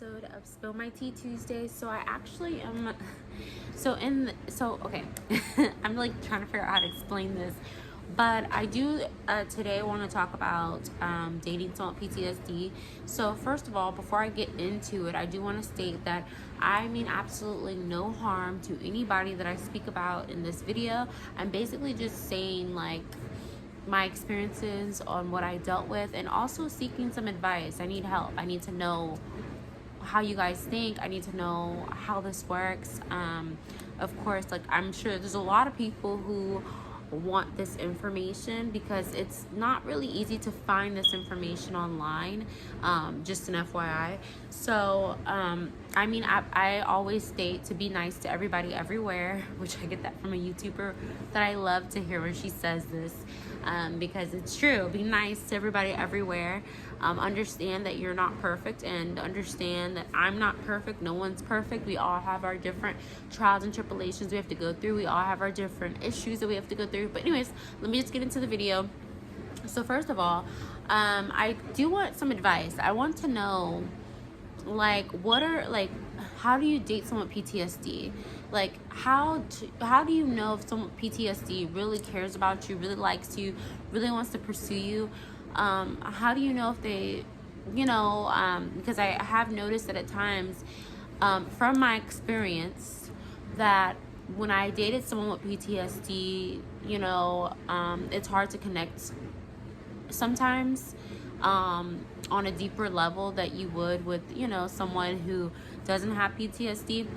episode of Spill My Tea Tuesday. So I actually am okay. I'm like trying to figure out how to explain this. But I do today want to talk about dating someone with PTSD. So first of all, before I get into it, I do want to state that I mean absolutely no harm to anybody that I speak about in this video. I'm basically just saying like my experiences on what I dealt with, and also seeking some advice. I need help. I need to know how you guys think. I need to know how this works. Of course, like I'm sure there's a lot of people who want this information because it's not really easy to find this information online, just an FYI. So I mean I always state to be nice to everybody everywhere, which I get that from a YouTuber that I love to hear when she says this, because it's true. Be nice to everybody everywhere. Understand that you're not perfect, and understand that I'm not perfect. No one's perfect. We all have our different trials and tribulations we have to go through. We all have our different issues that we have to go through. But anyways, let me just get into the video. So first of all, I do want some advice. I want to know, like, how do you date someone with PTSD? Like, how do you know if someone with PTSD really cares about you, really likes you, really wants to pursue you? How do you know if they, because I have noticed that at times, from my experience, that when I dated someone with PTSD, it's hard to connect sometimes on a deeper level that you would with, someone who doesn't have PTSD.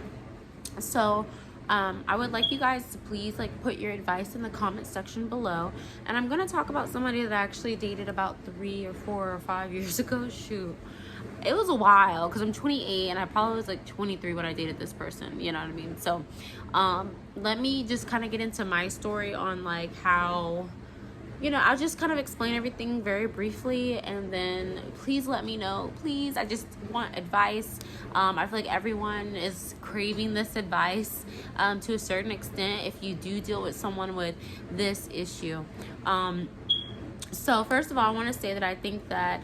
So I would like you guys to please put your advice in the comment section below. And I'm going to talk about somebody that I actually dated about 3 or 4 or 5 years ago. Shoot, it was a while because I'm 28 and I probably was 23 when I dated this person, you know what I mean? So let me just kind of get into my story on how, I'll just kind of explain everything very briefly, and then please let me know. Please, I just want advice. I feel like everyone is craving this advice to a certain extent if you do deal with someone with this issue. So first of all, I want to say that I think that,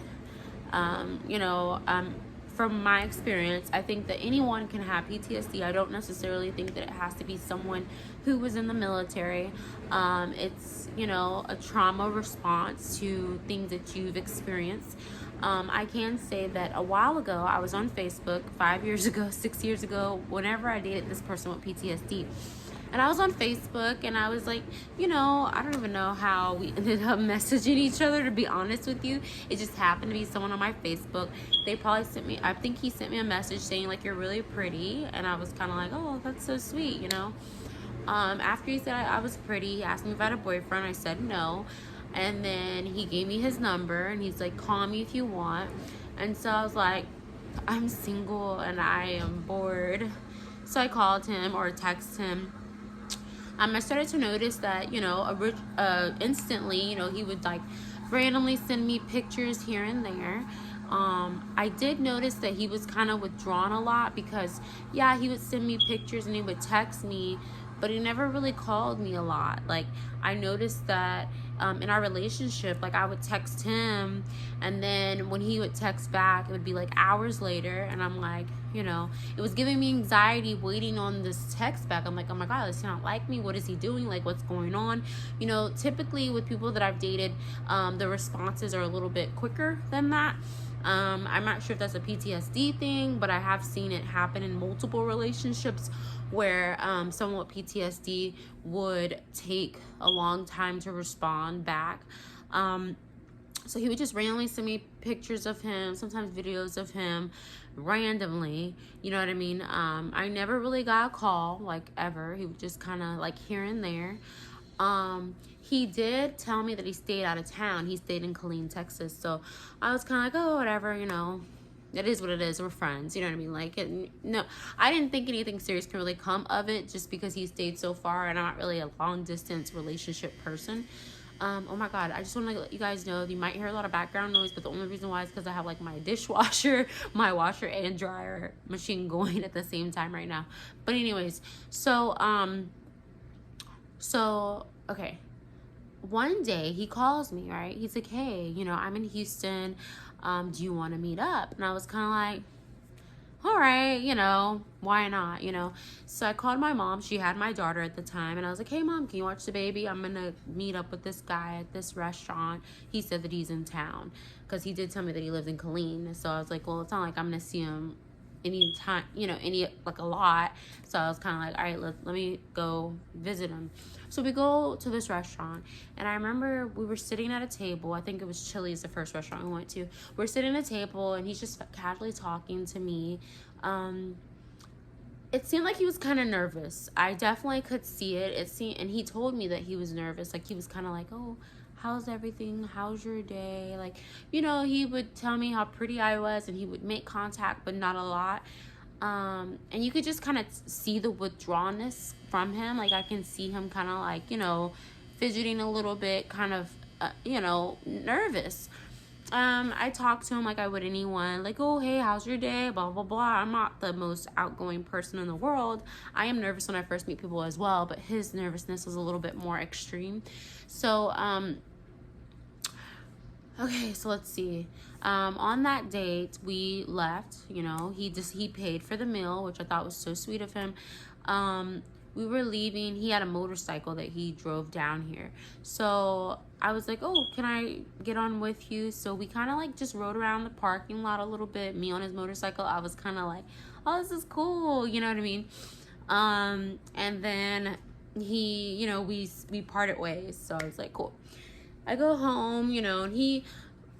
from my experience, I think that anyone can have PTSD. I don't necessarily think that it has to be someone who was in the military. It's, a trauma response to things that you've experienced. I can say that a while ago, I was on Facebook 5 years ago, 6 years ago, whenever I dated this person with PTSD. And I was on Facebook, and I was like, I don't even know how we ended up messaging each other, to be honest with you. It just happened to be someone on my Facebook. They probably sent me, I think he sent me a message saying, you're really pretty. And I was kind of like, oh, that's so sweet, After he said I was pretty, he asked me if I had a boyfriend. I said no. And then he gave me his number, and he's like, call me if you want. And so I was like, I'm single, and I am bored. So I called him or texted him. I started to notice that, instantly, he would randomly send me pictures here and there. I did notice that he was kind of withdrawn a lot because, yeah, he would send me pictures and he would text me, but he never really called me a lot. I noticed that in our relationship, I would text him, and then when he would text back, it would be hours later, and I'm like, it was giving me anxiety waiting on this text back. I'm like, oh my God, does he not like me? What is he doing? What's going on? Typically with people that I've dated, the responses are a little bit quicker than that. I'm not sure if that's a PTSD thing, but I have seen it happen in multiple relationships where someone with PTSD would take a long time to respond back. So he would just randomly send me pictures of him, sometimes videos of him, randomly, you know what I mean? I never really got a call, ever. He would just kind of here and there. He did tell me that he stayed out of town. He stayed in Killeen, Texas. So I was kind of oh, whatever, it is what it is. We're friends, you know what I mean? No, I didn't think anything serious can really come of it just because he stayed so far, and I'm not really a long distance relationship person. Oh my God, I just want to let you guys know, you might hear a lot of background noise, but the only reason why is because I have my dishwasher, my washer and dryer machine going at the same time right now. But anyways, so okay, one day he calls me, right? He's like, hey, I'm in Houston. Do you want to meet up? And I was kind of like, all right, you know, why not, you know? So I called my mom. She had my daughter at the time. And I was like, hey, mom, can you watch the baby? I'm going to meet up with this guy at this restaurant. He said that he's in town because he did tell me that he lived in Killeen. So I was like, well, it's not like I'm going to see him any time, you know, like a lot. So I was kind of like, all right, let me go visit him. So we go to this restaurant, and I remember we were sitting at a table. I think it was Chili's, the first restaurant we went to. We're sitting at a table, and he's just casually talking to me. It seemed like he was kind of nervous. I definitely could see it. And he told me that he was nervous. Like, he was kind of like, oh, how's everything? How's your day? Like, you know, he would tell me how pretty I was, and he would make contact, but not a lot. And you could just kind of see the withdrawnness from him. Like, I can see him kind of like, you know, fidgeting a little bit, kind of, you know, nervous. I talk to him like I would anyone, like, oh, hey, how's your day, blah, blah, blah. I'm not the most outgoing person in the world. I am nervous when I first meet people as well, but his nervousness was a little bit more extreme. So, okay, so let's see. On that date, we left, you know, he paid for the meal, which I thought was so sweet of him. We were leaving. He had a motorcycle that he drove down here. So I was like, oh, can I get on with you? So we kind of like just rode around the parking lot a little bit, me on his motorcycle. I was kind of like, oh, this is cool. You know what I mean? And then he, you know, we parted ways. So I was like, cool. I go home, you know, and he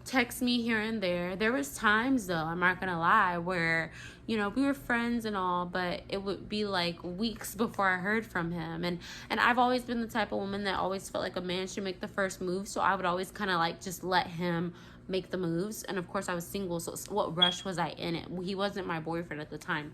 texts me here and there. There was times, though, I'm not gonna lie, where, you know, we were friends and all, but it would be like weeks before I heard from him. And I've always been the type of woman that always felt like a man should make the first move, so I would always kind of like just let him make the moves. And of course I was single, so what rush was I in it? He wasn't my boyfriend at the time.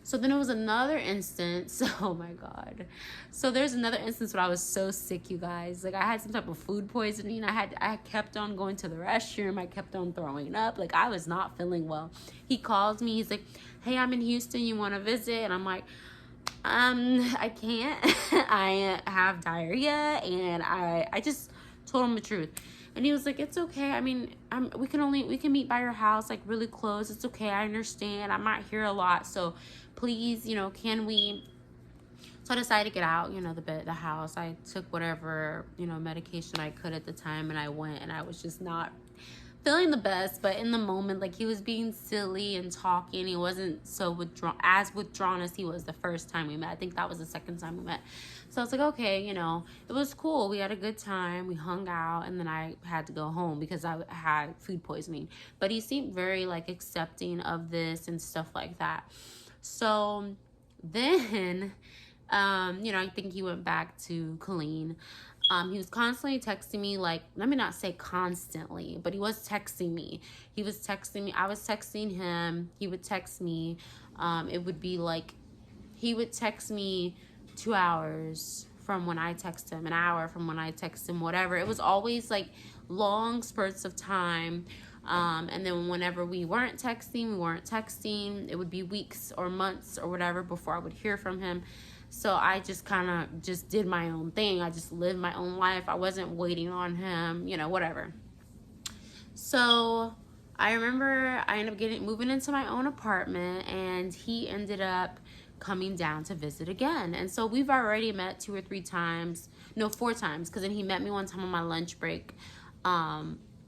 So then it was another instance. Oh my God. So there's another instance when I was so sick, you guys. Like, I had some type of food poisoning. I kept on going to the restroom. I kept on throwing up. Like, I was not feeling well. He calls me. He's like, hey, I'm in Houston. You want to visit? And I'm like, I can't. I have diarrhea. And I just told him the truth. And he was like, it's okay. I mean, we can meet by your house, like really close. It's okay. I understand. I'm not here a lot. So please, you know, can we? So I decided to get out, you know, the house. I took whatever, you know, medication I could at the time, and I went, and I was just not feeling the best. But in the moment, like, he was being silly and talking. He wasn't so withdrawn as he was the first time we met. I think that was the second time we met. So I was like, okay, you know, it was cool. We had a good time. We hung out, and then I had to go home because I had food poisoning. But he seemed very, like, accepting of this and stuff like that. So then, you know, I think he went back to Killeen. He was constantly texting me, like, let me not say constantly, but he was texting me. He was texting me. I was texting him. He would text me. It would be like, he would text me 2 hours from when I text him, an hour from when I text him, whatever. It was always like long spurts of time. And then whenever we weren't texting, it would be weeks or months or whatever before I would hear from him. So I just kind of just did my own thing. I just lived my own life. I wasn't waiting on him, you know, whatever. So I remember I ended up moving into my own apartment, and he ended up coming down to visit again. And so we've already met 2 or 3 times. No, 4 times, because then he met me one time on my lunch break.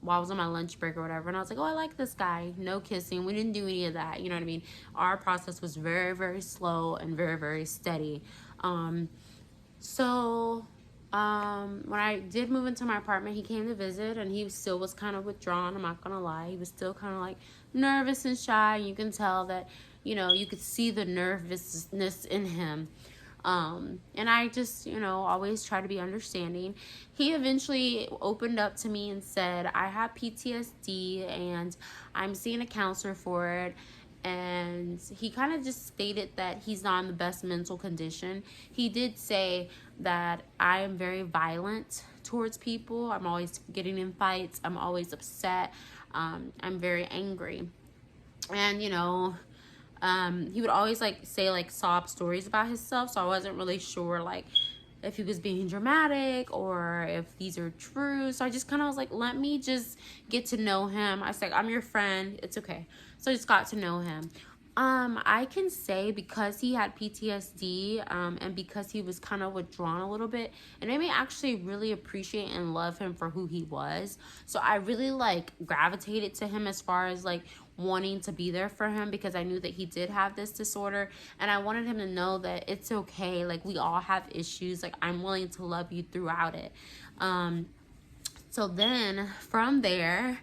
While I was on my lunch break or whatever, and I was like, oh, I like this guy. No kissing. We didn't do any of that. You know what I mean? Our process was very, very slow and very, very steady. So when I did move into my apartment, he came to visit, and he still was kind of withdrawn. I'm not gonna lie. He was still kind of like nervous and shy. You can tell that, you know, you could see the nervousness in him. And I just, you know, always try to be understanding. He eventually opened up to me and said, I have PTSD and I'm seeing a counselor for it. And he kind of just stated that he's not in the best mental condition. He did say that I am very violent towards people. I'm always getting in fights. I'm always upset. I'm very angry. And, you know, he would always like say like sob stories about himself, so I wasn't really sure like if he was being dramatic or if these are true. So I just kind of was like, let me just get to know him. I was like, I'm your friend, it's okay. So I just got to know him. I can say because he had PTSD, and because he was kind of withdrawn a little bit, and I may actually really appreciate and love him for who he was. So I really like gravitated to him as far as like wanting to be there for him, because I knew that he did have this disorder, and I wanted him to know that it's okay. Like, we all have issues. Like, I'm willing to love you throughout it. So then from there,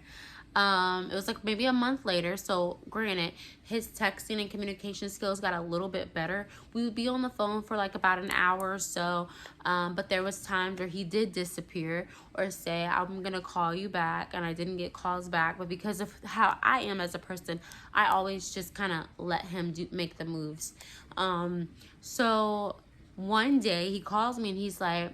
it was like maybe a month later. So granted, his texting and communication skills got a little bit better. We would be on the phone for like about an hour or so. But there was times where he did disappear or say, I'm going to call you back. And I didn't get calls back. But because of how I am as a person, I always just kind of let him make the moves. So one day he calls me and he's like,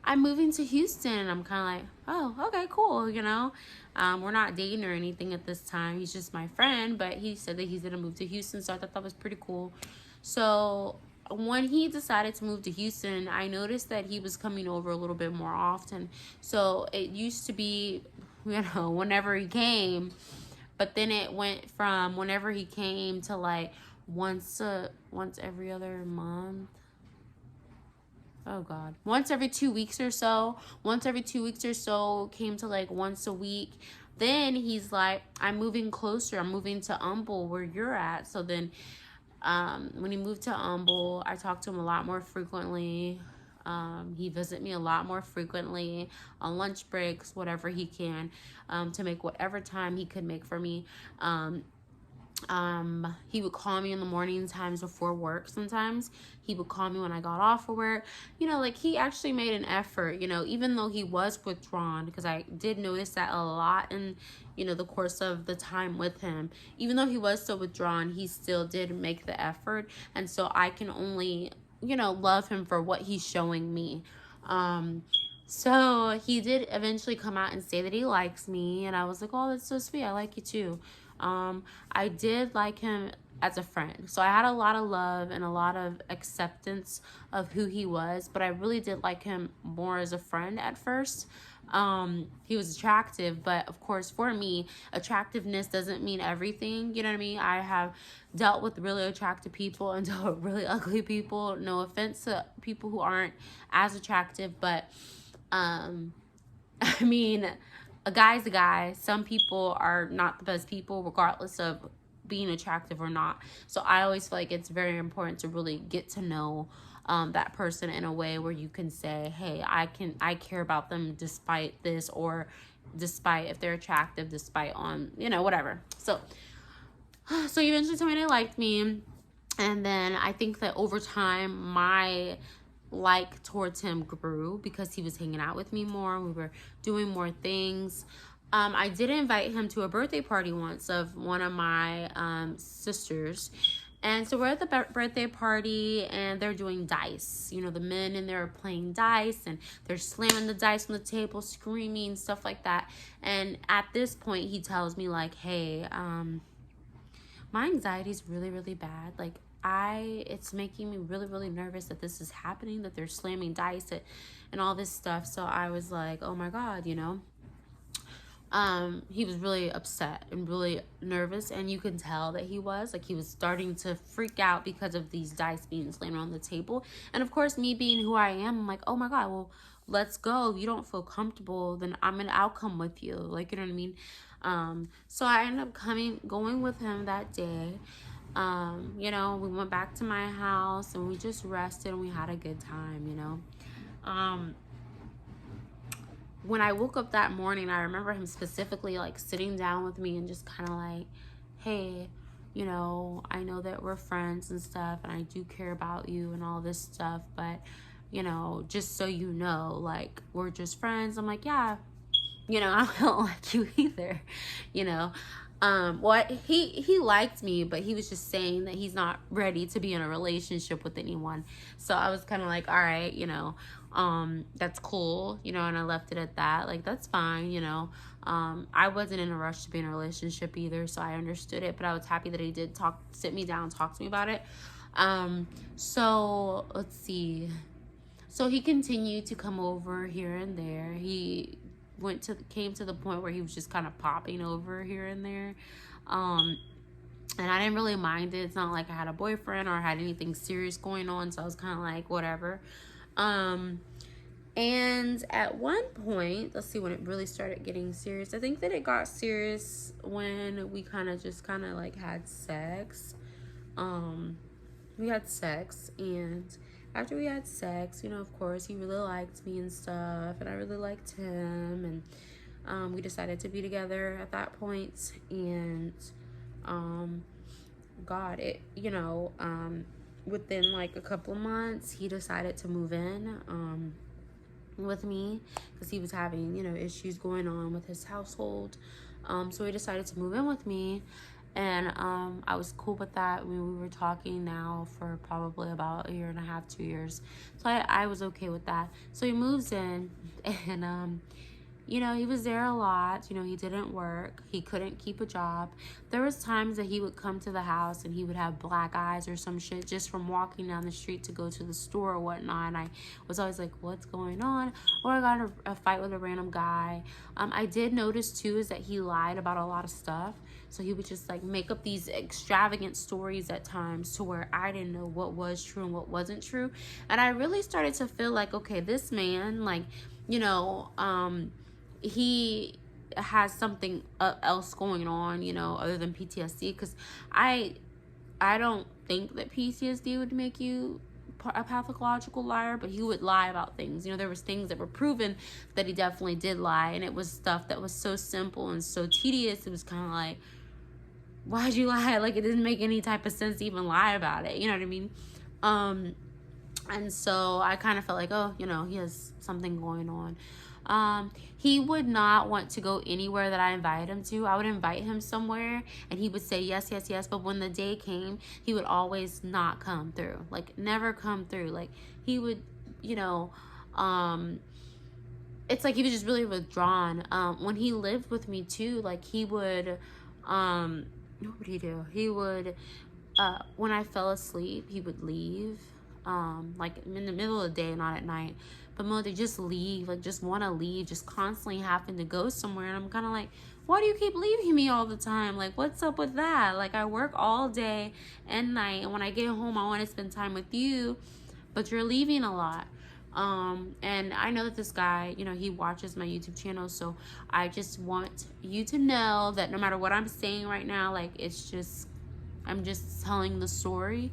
I'm moving to Houston. And I'm kind of like, oh, okay, cool, you know. We're not dating or anything at this time. He's just my friend, but he said that he's going to move to Houston, so I thought that was pretty cool. So when he decided to move to Houston, I noticed that he was coming over a little bit more often. So it used to be, you know, whenever he came, but then it went from whenever he came to like once every other month. Oh God. Once every 2 weeks or so. Came to like once a week. Then he's like, I'm moving closer. I'm moving to Humble where you're at. So then when he moved to Humble, I talked to him a lot more frequently. He visits me a lot more frequently on lunch breaks, whatever he can, to make whatever time he could make for me. He would call me in the morning times before work. Sometimes he would call me when I got off of work. You know, like, he actually made an effort, you know, even though he was withdrawn, because I did notice that a lot in, you know, the course of the time with him. Even though he was so withdrawn, he still did make the effort. And so I can only, you know, love him for what he's showing me. So he did eventually come out and say that he likes me, and I was like, oh, that's so sweet. I like you too. I did like him as a friend. So I had a lot of love and a lot of acceptance of who he was, but I really did like him more as a friend at first. He was attractive, but of course for me, attractiveness doesn't mean everything. You know what I mean? I have dealt with really attractive people and dealt with really ugly people. No offense to people who aren't as attractive, but, I mean, a guy's a guy. Some people are not the best people, regardless of being attractive or not. So I always feel like it's very important to really get to know that person in a way where you can say, hey, I care about them despite this, or despite if they're attractive, despite on, you know, whatever. So he eventually told me they liked me. And then I think that over time, my like towards him grew because he was hanging out with me more. We were doing more things. I did invite him to a birthday party once of one of my sisters. And so we're at the birthday party and they're doing dice. You know, the men in there are playing dice and they're slamming the dice on the table, screaming, stuff like that. And at this point, he tells me like, hey, my anxiety is really, really bad. Like, it's making me really, really nervous that this is happening, that they're slamming dice and all this stuff. So I was like, oh my God, you know. He was really upset and really nervous, and you can tell that he was starting to freak out because of these dice being slammed on the table. And of course, me being who I am, I'm like, oh my God, well, let's go. If you don't feel comfortable, then I'll come with you. Like, you know what I mean? So I ended up going with him that day. You know, we went back to my house and we just rested and we had a good time, you know. When I woke up that morning, I remember him specifically like sitting down with me and just kind of like, hey, you know, I know that we're friends and stuff and I do care about you and all this stuff, but, you know, just so you know, like, we're just friends. I'm like, yeah, you know, I don't like you either, you know. Well, he liked me, but he was just saying that he's not ready to be in a relationship with anyone. So I was kind of like, all right, you know, that's cool, you know, and I left it at that. Like, that's fine, you know. I wasn't in a rush to be in a relationship either, so I understood it, but I was happy that he did sit me down, talk to me about it. So let's see. So he continued to come over here and there. He came to the point where he was just kind of popping over here and there. And I didn't really mind it. It's not like I had a boyfriend or had anything serious going on, so I was kind of like, whatever. Um, and at one point, let's see when it really started getting serious. I think that it got serious when we kind of like had sex. We had sex, and after we had sex, of course, he really liked me and stuff, and I really liked him, and we decided to be together at that point. And God, within like a couple of months, he decided to move in with me because he was having, issues going on with his household. So he decided to move in with me, and I was cool with that. We were talking now for probably about a year and a half, 2 years. So I was okay with that. So he moves in, and he was there a lot. He didn't work. He couldn't keep a job. There was times that he would come to the house and he would have black eyes or some shit just from walking down the street to go to the store or whatnot. And I was always like, what's going on? Or I got in a fight with a random guy. I did notice too is that he lied about a lot of stuff. So he would just like make up these extravagant stories at times to where I didn't know what was true and what wasn't true. And I really started to feel like, okay, this man, like, he has something else going on, other than PTSD. Because I don't think that PTSD would make you a pathological liar, but he would lie about things. There was things that were proven that he definitely did lie, and it was stuff that was so simple and so tedious. It was kind of like, why'd you lie? Like, it didn't make any type of sense to even lie about it. You know what I mean? And so I kind of felt like, oh, he has something going on. He would not want to go anywhere that I invited him to. I would invite him somewhere and he would say yes, yes, yes. But when the day came, he would always not come through. Like, never come through. Like, he would, it's like he was just really withdrawn. When he lived with me too, like, he would, what would he do? He would, when I fell asleep, he would leave. Like in the middle of the day, not at night, but more they just leave, like just want to leave, just constantly having to go somewhere. And I'm kind of like, why do you keep leaving me all the time? Like, what's up with that? Like, I work all day and night, and when I get home, I want to spend time with you, but you're leaving a lot. And I know that this guy, he watches my YouTube channel, so I just want you to know that no matter what I'm saying right now, like, I'm just telling the story.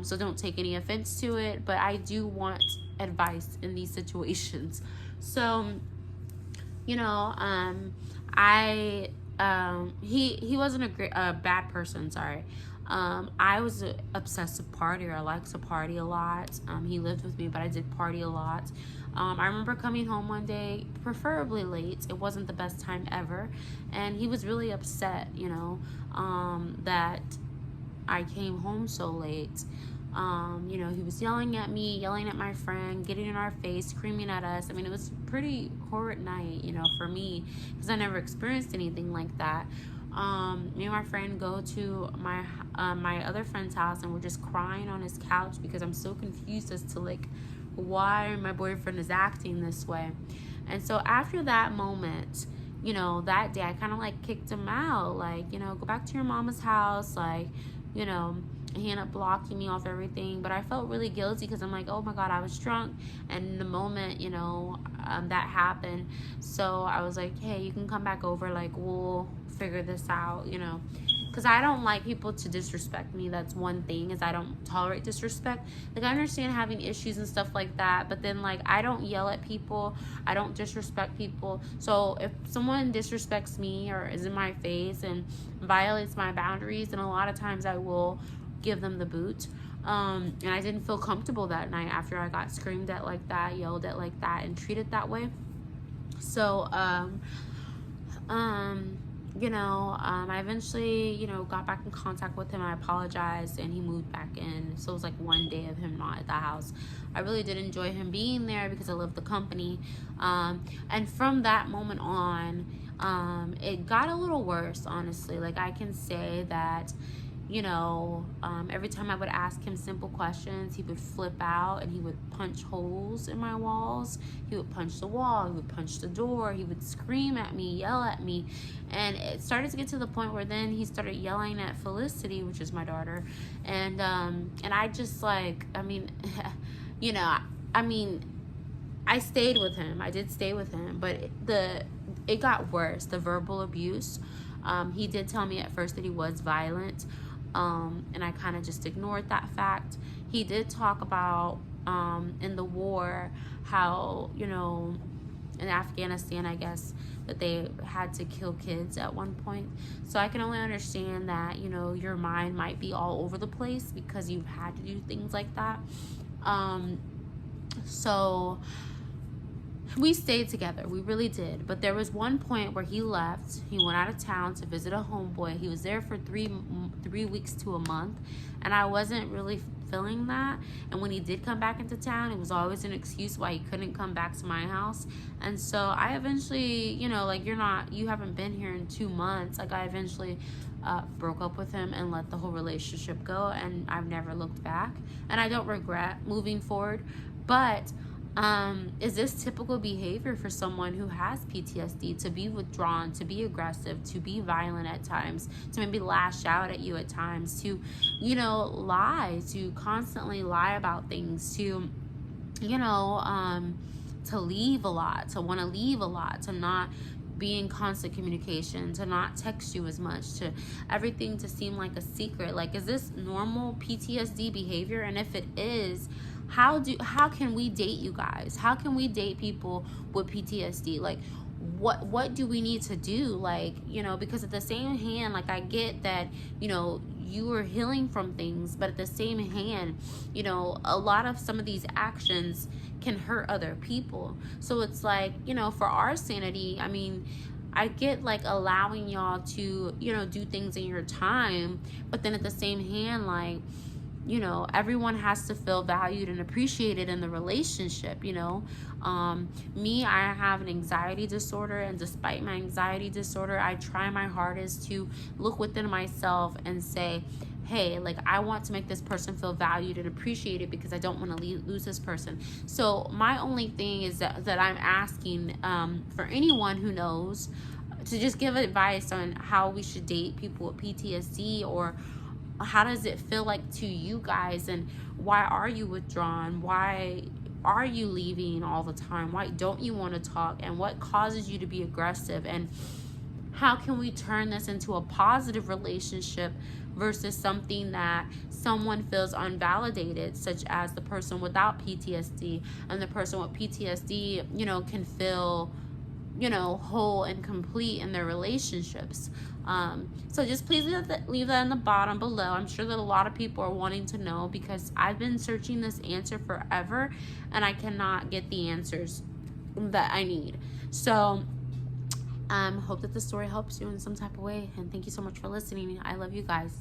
So don't take any offense to it, but I do want advice in these situations. So, he wasn't a bad person, sorry. I was an obsessive partier. I liked to party a lot. He lived with me, but I did party a lot. I remember coming home one day, preferably late. It wasn't the best time ever. And he was really upset, that I came home so late. He was yelling at me, yelling at my friend, getting in our face, screaming at us. I mean, it was a pretty horrid night, for me, because I never experienced anything like that. Me and my friend go to my other friend's house, and we're just crying on his couch because I'm so confused as to, like, why my boyfriend is acting this way. And so after that moment, that day, I kind of like kicked him out, like, go back to your mama's house, like, he ended up blocking me off everything. But I felt really guilty because I'm like, oh my God, I was drunk. And in the moment, that happened. So I was like, hey, you can come back over. Like, we'll figure this out, because I don't like people to disrespect me. That's one thing, is I don't tolerate disrespect. Like, I understand having issues and stuff like that, but then, like, I don't yell at people. I don't disrespect people. So if someone disrespects me or is in my face and violates my boundaries, then a lot of times I will give them the boot. And I didn't feel comfortable that night after I got screamed at like that, yelled at like that, and treated that way. So I eventually, got back in contact with him. I apologized, and he moved back in. So it was like one day of him not at the house. I really did enjoy him being there because I loved the company. And from that moment on, it got a little worse, honestly. Like, I can say that, you know, every time I would ask him simple questions, he would flip out and he would punch holes in my walls. He would punch the wall, he would punch the door, he would scream at me, yell at me. And it started to get to the point where then he started yelling at Felicity, which is my daughter. And I just like, I mean, you know, I mean, I stayed with him. I did stay with him, but it got worse, the verbal abuse. He did tell me at first that he was violent. And I kind of just ignored that fact. He did talk about in the war how, you know, in Afghanistan, I guess, that they had to kill kids at one point. So I can only understand that, you know, your mind might be all over the place because you've had to do things like that. So we stayed together, we really did. But there was one point where he left. He went out of town to visit a homeboy. He was there for 3 weeks to a month, and I wasn't really feeling that. And when he did come back into town, it was always an excuse why he couldn't come back to my house. And so I eventually, you know, like, you haven't been here in 2 months. Like, I eventually broke up with him and let the whole relationship go, and I've never looked back, and I don't regret moving forward. But is this typical behavior for someone who has PTSD, to be withdrawn, to be aggressive, to be violent at times, to maybe lash out at you at times, to, you know, lie, to constantly lie about things, to, you know, to leave a lot, to want to leave a lot, to not be in constant communication, to not text you as much, to everything to seem like a secret? Like, is this normal PTSD behavior? And if it is, how can we date you guys? How can we date people with PTSD? Like, what do we need to do? Like, you know, because at the same hand, like, I get that, you know, you are healing from things, but at the same hand, you know, a lot of some of these actions can hurt other people. So it's like, you know, for our sanity, I mean, I get like allowing y'all to, you know, do things in your time, but then at the same hand, like, you know, everyone has to feel valued and appreciated in the relationship, you know. Me, I have an anxiety disorder, and despite my anxiety disorder, I try my hardest to look within myself and say, hey, like, I want to make this person feel valued and appreciated because I don't want to lose this person. So my only thing is that I'm asking for anyone who knows to just give advice on how we should date people with PTSD, or how does it feel like to you guys, and why are you withdrawn? Why are you leaving all the time? Why don't you want to talk? And what causes you to be aggressive? And how can we turn this into a positive relationship versus something that someone feels unvalidated, such as the person without PTSD, and the person with PTSD, you know, can feel, you know, whole and complete in their relationships. So just please leave that in the bottom below. I'm sure that a lot of people are wanting to know, because I've been searching this answer forever and I cannot get the answers that I need. So hope that the story helps you in some type of way, and thank you so much for listening. I love you guys.